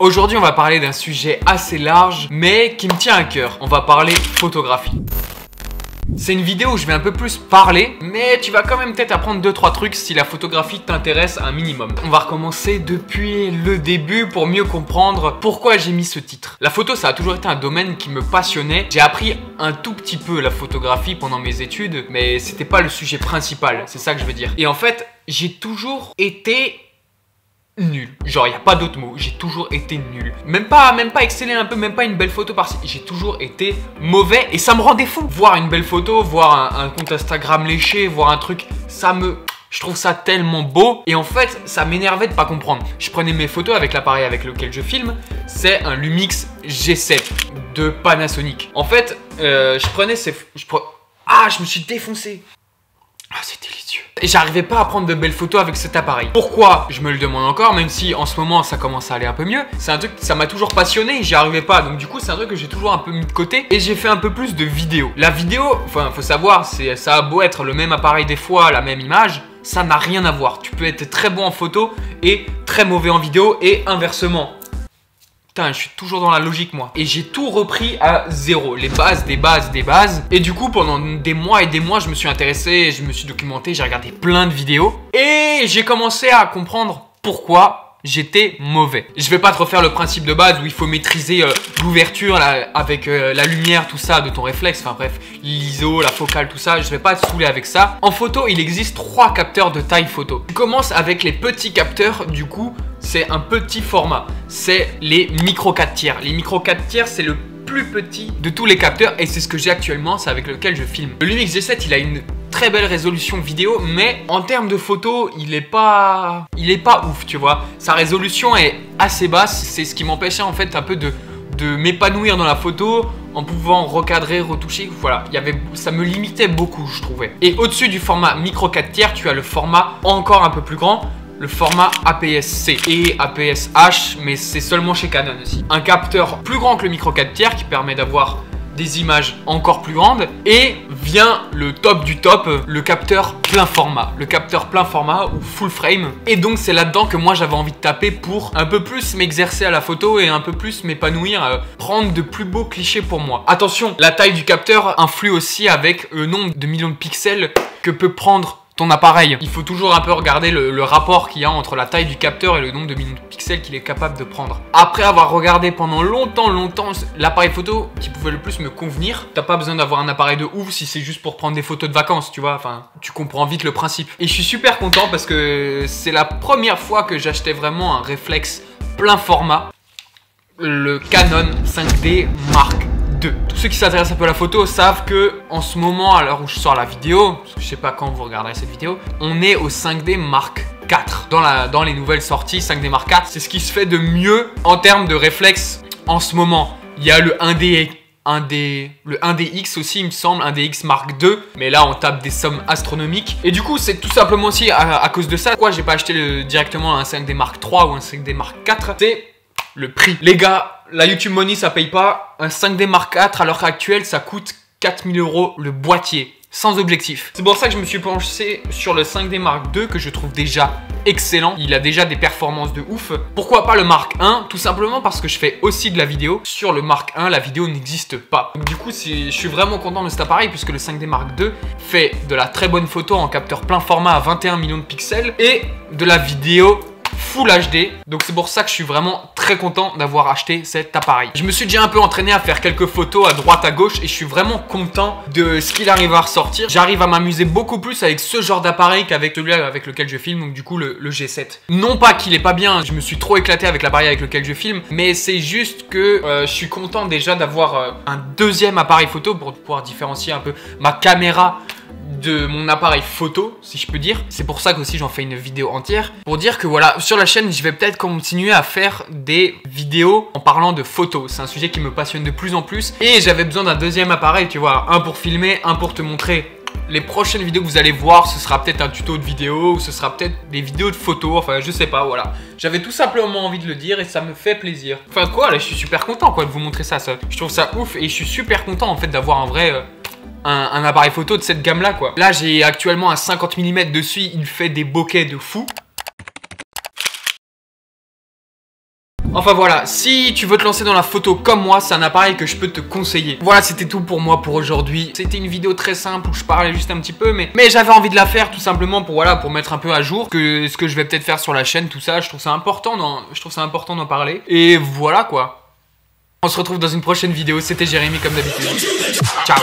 Aujourd'hui, on va parler d'un sujet assez large, mais qui me tient à cœur. On va parler photographie. C'est une vidéo où je vais un peu plus parler, mais tu vas quand même peut-être apprendre 2-3 trucs si la photographie t'intéresse un minimum. On va recommencer depuis le début pour mieux comprendre pourquoi j'ai mis ce titre. La photo, ça a toujours été un domaine qui me passionnait. J'ai appris un tout petit peu la photographie pendant mes études, mais c'était pas le sujet principal, c'est ça que je veux dire. Et en fait, j'ai toujours été nul. Genre, il n'y a pas d'autre mot. J'ai toujours été nul. Même pas exceller un peu, même pas une belle photo par-ci. J'ai toujours été mauvais et ça me rendait fou. Voir une belle photo, voir un compte Instagram léché, voir un truc, je trouve ça tellement beau. Et en fait, ça m'énervait de pas comprendre. Je prenais mes photos avec l'appareil avec lequel je filme. C'est un Lumix G7 de Panasonic. En fait, je me suis défoncé. Ah, c'est délicieux. Et j'arrivais pas à prendre de belles photos avec cet appareil. Pourquoi? Je me le demande encore, même si en ce moment ça commence à aller un peu mieux. C'est un truc, ça m'a toujours passionné et j'y arrivais pas. Donc du coup, c'est un truc que j'ai toujours un peu mis de côté. Et j'ai fait un peu plus de vidéos. La vidéo, enfin, faut savoir, ça a beau être le même appareil des fois, la même image, ça n'a rien à voir. Tu peux être très bon en photo et très mauvais en vidéo et inversement. Putain, je suis toujours dans la logique moi. Et j'ai tout repris à zéro. Les bases, des bases, des bases. Et du coup, pendant des mois et des mois, je me suis intéressé, je me suis documenté, j'ai regardé plein de vidéos. Et j'ai commencé à comprendre pourquoi j'étais mauvais. Je vais pas te refaire le principe de base où il faut maîtriser l'ouverture avec la lumière, tout ça, de ton réflexe. Enfin bref, l'ISO, la focale, tout ça. Je vais pas te saouler avec ça. En photo, il existe 3 capteurs de taille photo. Tu commences avec les petits capteurs, du coup, c'est un petit format. C'est les micro 4 tiers. Les micro 4 tiers, c'est le plus petit de tous les capteurs et c'est ce que j'ai actuellement, c'est avec lequel je filme. Le Lumix G7, il a une très belle résolution vidéo, mais en termes de photo, il est pas ouf, tu vois. Sa résolution est assez basse, c'est ce qui m'empêchait en fait un peu de m'épanouir dans la photo en pouvant recadrer, retoucher, voilà. Ça me limitait beaucoup, je trouvais. Et au-dessus du format micro 4 tiers, tu as le format encore un peu plus grand, le format APS-C et APS-H, mais c'est seulement chez Canon aussi. Un capteur plus grand que le micro 4 tiers qui permet d'avoir des images encore plus grandes. Et vient le top du top, le capteur plein format. Le capteur plein format ou full frame. Et donc c'est là-dedans que moi j'avais envie de taper pour un peu plus m'exercer à la photo et un peu plus m'épanouir, prendre de plus beaux clichés pour moi. Attention, la taille du capteur influe aussi avec le nombre de millions de pixels que peut prendre ton appareil. Il faut toujours un peu regarder le rapport qu'il y a entre la taille du capteur et le nombre de millions de pixels qu'il est capable de prendre. Après avoir regardé pendant longtemps l'appareil photo qui pouvait le plus me convenir, t'as pas besoin d'avoir un appareil de ouf si c'est juste pour prendre des photos de vacances, tu vois, enfin, tu comprends vite le principe. Et je suis super content parce que c'est la première fois que j'achetais vraiment un réflexe plein format, le Canon 5D Mark II. Tous ceux qui s'intéressent un peu à la photo savent que en ce moment, à l'heure où je sors la vidéo, parce que je sais pas quand vous regarderez cette vidéo, on est au 5D Mark IV. Dans les nouvelles sorties, 5D Mark IV, c'est ce qui se fait de mieux en termes de réflexe en ce moment. Il y a le 1DX aussi, il me semble, 1DX Mark II, mais là on tape des sommes astronomiques. Et du coup, c'est tout simplement aussi à cause de ça. Pourquoi j'ai pas acheté directement un 5D Mark III ou un 5D Mark IV? C'est le prix. Les gars, la YouTube Money ça paye pas. Un 5D Mark IV à l'heure actuelle ça coûte 4000 € le boîtier, sans objectif. C'est pour ça que je me suis penché sur le 5D Mark II que je trouve déjà excellent. Il a déjà des performances de ouf. Pourquoi pas le Mark I? Tout simplement parce que je fais aussi de la vidéo. Sur le Mark I, la vidéo n'existe pas. Donc, du coup, je suis vraiment content de cet appareil puisque le 5D Mark II fait de la très bonne photo en capteur plein format à 21 millions de pixels et de la vidéo Full HD, donc c'est pour ça que je suis vraiment très content d'avoir acheté cet appareil. Je me suis déjà un peu entraîné à faire quelques photos à droite à gauche et je suis vraiment content de ce qu'il arrive à ressortir. J'arrive à m'amuser beaucoup plus avec ce genre d'appareil qu'avec celui avec lequel je filme, donc du coup le G7. Non pas qu'il est pas bien, je me suis trop éclaté avec l'appareil avec lequel je filme, mais c'est juste que je suis content déjà d'avoir un deuxième appareil photo pour pouvoir différencier un peu ma caméra de mon appareil photo, si je peux dire. C'est pour ça qu'aussi j'en fais une vidéo entière. Pour dire que voilà, sur la chaîne, je vais peut-être continuer à faire des vidéos en parlant de photos. C'est un sujet qui me passionne de plus en plus. Et j'avais besoin d'un deuxième appareil, tu vois. Un pour filmer, un pour te montrer. Les prochaines vidéos que vous allez voir, ce sera peut-être un tuto de vidéo, ou ce sera peut-être des vidéos de photos, enfin je sais pas, voilà. J'avais tout simplement envie de le dire et ça me fait plaisir. Enfin quoi, là je suis super content quoi de vous montrer ça. Je trouve ça ouf et je suis super content en fait d'avoir un vrai... un appareil photo de cette gamme là quoi. Là j'ai actuellement un 50 mm dessus, il fait des bokeh de fou. Enfin voilà, si tu veux te lancer dans la photo comme moi, c'est un appareil que je peux te conseiller. Voilà, c'était tout pour moi pour aujourd'hui. C'était une vidéo très simple où je parlais juste un petit peu, mais j'avais envie de la faire tout simplement pour, voilà, pour mettre un peu à jour ce que je vais peut-être faire sur la chaîne, tout ça. Je trouve ça important d'en parler. Et voilà quoi. On se retrouve dans une prochaine vidéo. C'était Jérémy comme d'habitude. Ciao.